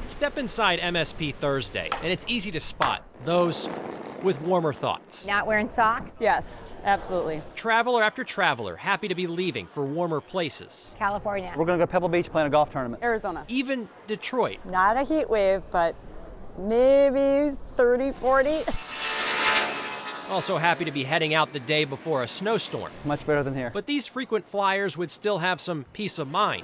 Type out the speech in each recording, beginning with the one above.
Step inside MSP Thursday, and it's easy to spot those with warmer thoughts. Not wearing socks? Yes, absolutely. Traveler after traveler happy to be leaving for warmer places. California. We're going to go to Pebble Beach, playing a golf tournament. Arizona. Even Detroit. Not a heat wave, but maybe 30, 40. Also happy to be heading out the day before a snowstorm. Much better than here. But these frequent flyers would still have some peace of mind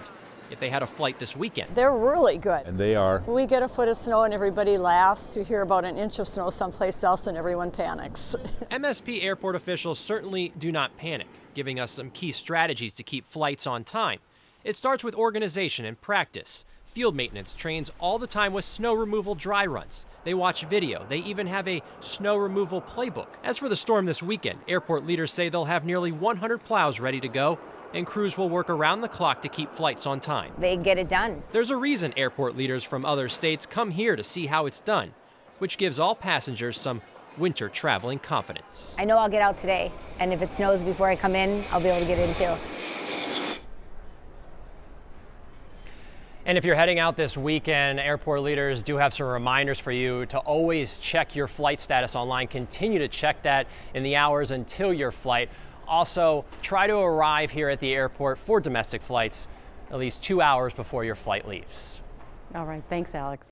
if they had a flight this weekend. They're really good. And they are. We get a foot of snow and everybody laughs to hear about an inch of snow someplace else and everyone panics. MSP airport officials certainly do not panic, giving us some key strategies to keep flights on time. It starts with organization and practice. Field maintenance trains all the time with snow removal dry runs. They watch video. They even have a snow removal playbook. As for the storm this weekend, airport leaders say they'll have nearly 100 plows ready to go, and crews will work around the clock to keep flights on time. They get it done. There's a reason airport leaders from other states come here to see how it's done, which gives all passengers some winter traveling confidence. I know I'll get out today, and if it snows before I come in, I'll be able to get in too. And if you're heading out this weekend, airport leaders do have some reminders for you to always check your flight status online. Continue to check that in the hours until your flight. Also, try to arrive here at the airport for domestic flights at least 2 hours before your flight leaves. All right, thanks, Alex.